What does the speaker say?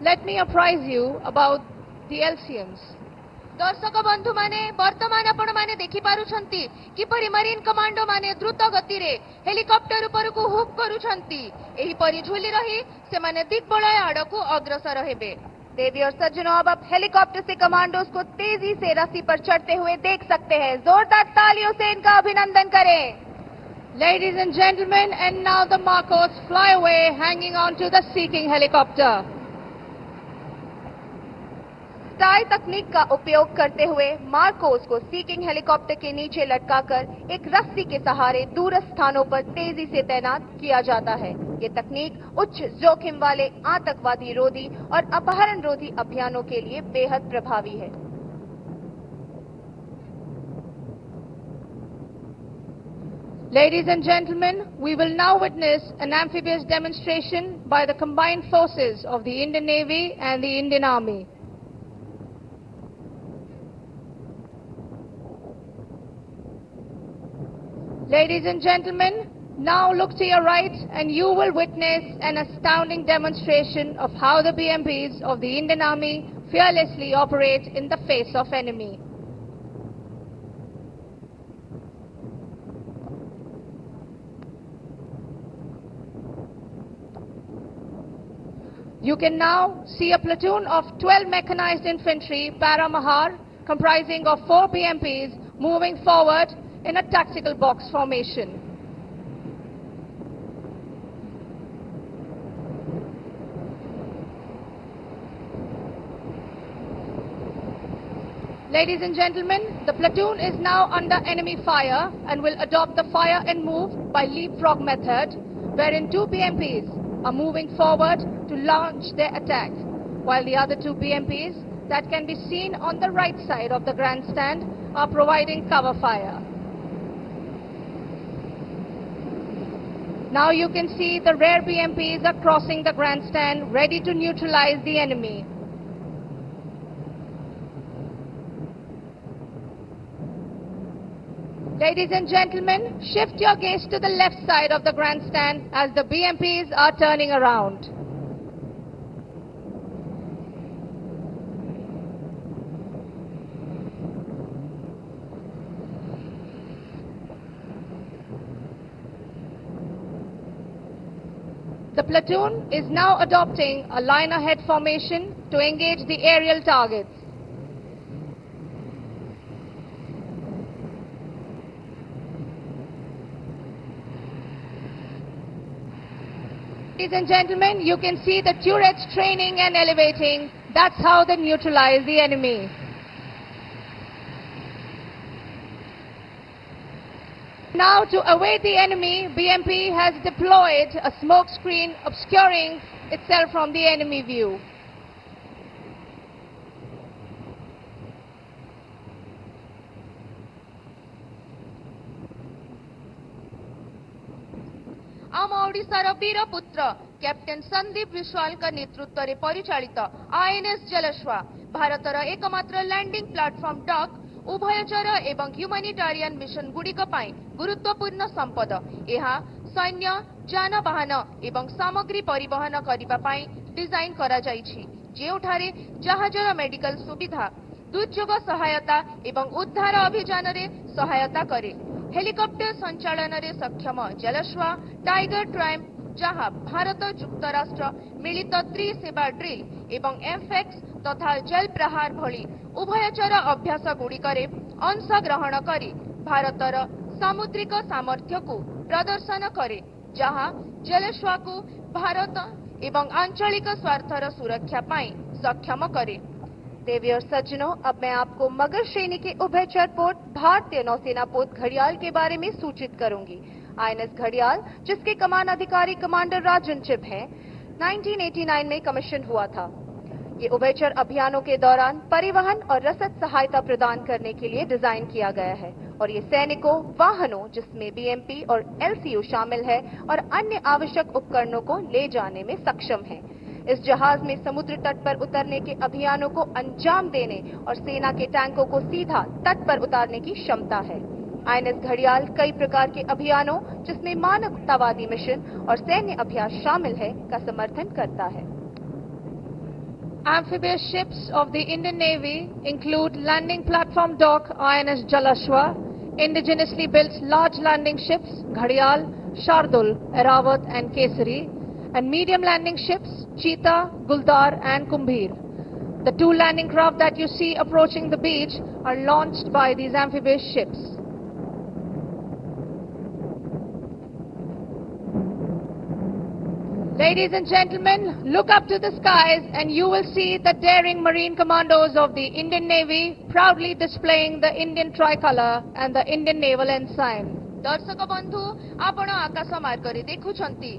Let me apprise you about the LCMs. दर्शक बंधु माने वर्तमान आपण माने देखि पारुछंती किपरि मरीन कमांडो माने द्रुत गति रे हेलिकॉप्टर ऊपर को हुक करूछंती एही परि झुली रही से माने दिग्बलय आड़को अग्रसर हेबे। देवी और सज्जनों, अब आप हेलीकॉप्टर से कमांडोज को तेजी से रस्सी पर चढ़ते हुए देख सकते हैं। जोरदार तालियों से इनका अभिनंदन करें। Ladies and gentlemen, and now the Marcos fly away hanging on to the Sea-King helicopter. Tie तकनीक का उपयोग करते हुए मार्कोस को सी-किंग हेलीकॉप्टर के नीचे लटकाकर एक रस्सी के सहारे दूरस्थ स्थानों पर तेजी से तैनात किया जाता है। ये तकनीक उच्च जोखिम वाले आतंकवादी रोधी और अपहरण रोधी अभियानों के लिए बेहद प्रभावी है। Ladies and gentlemen, we will now witness an amphibious demonstration by the combined forces of the Indian Navy and the Indian Army. Ladies and gentlemen, now look to your right and you will witness an astounding demonstration of how the BMPs of the Indian Army fearlessly operate in the face of enemy. You can now see a platoon of 12 mechanized infantry Paramahar comprising of 4 BMPs moving forward in a tactical box formation. Ladies and gentlemen, the platoon is now under enemy fire and will adopt the fire and move by leapfrog method, wherein 2 BMPs are moving forward to launch their attack, while the other 2 BMPs that can be seen on the right side of the grandstand are providing cover fire. Now you can see the rear BMPs are crossing the grandstand, ready to neutralize the enemy. Ladies and gentlemen, shift your gaze to the left side of the grandstand as the BMPs are turning around. The platoon is now adopting a line ahead formation to engage the aerial targets. Ladies and gentlemen, you can see the turrets training and elevating. That's how they neutralize the enemy. Now, to await the enemy, BMP has deployed a smoke screen obscuring itself from the enemy view. आम ओडिशार वीर पुत्र captain Sandeep Vishwal का नेतृत्व में परिचालित INS जलश्वा भारतर एकमात्र landing platform duck उभयचर एवं ह्यूमैनिटेरियन मिशन गुड़िक गुरुत्वपूर्ण संपद। यह सैन्य जानवाहन एवं सामग्री परिवहन करने डिजाइन करा जाइछि, जेउठारे जहाजर मेडिकल सुविधा, दुर्योग सहायता एवं उद्धार अभियान रे सहायता करे। हेलिकॉप्टर संचालन रे सक्षम जलश्वा टाइगर ट्रायम्फ, जहां भारत जुक्तराष्ट्र मिलित त्रिसेवा ड्रिल एवं एफएक्स तथा जल प्रहार भली उभयचर अभ्यास गुड़िकरे अंश ग्रहण करी भारतर सामुद्रिक सामर्थ्य को प्रदर्शन करे, जहां जलश्वा को भारत एवं आंचलिक स्वार्थर सुरक्षा पाई सक्षम करे। देवी और सज्जनों, अब मैं आपको मगर श्रेणी के उभयचर पोत भारतीय नौसेना पोत घड़ियाल के बारे में सूचित करूंगी। आईएनएस घड़ियाल, जिसके कमान अधिकारी कमांडर राजन चिब हैं, 1989 में कमीशन हुआ था। ये उभयचर अभियानों के दौरान परिवहन और रसद सहायता प्रदान करने के लिए डिजाइन किया गया है और ये सैनिकों, वाहनों जिसमें बीएमपी और एलसीयू शामिल है और अन्य आवश्यक उपकरणों को ले जाने में सक्षम है। इस जहाज में समुद्र तट पर उतरने के अभियानों को अंजाम देने और सेना के टैंकों को सीधा तट पर उतारने की क्षमता है। आईएनएस घड़ियाल कई प्रकार के अभियानों, जिसमें मानवतावादी मिशन और सैन्य अभ्यास शामिल है, का समर्थन करता है। Amphibious ships of the Indian Navy include landing platform dock INS Jalashwa, indigenously built large landing ships Ghadial, Shardul, Eravat and Kesari, and medium landing ships Cheetah, Guldar and Kumbhir. The 2 landing craft that you see approaching the beach are launched by these amphibious ships. Ladies and gentlemen, look up to the skies and you will see the daring marine commandos of the Indian Navy proudly displaying the Indian tricolor and the Indian naval ensign. दर्शक बंधु आपण आकाश मार्ग रे देखुछंती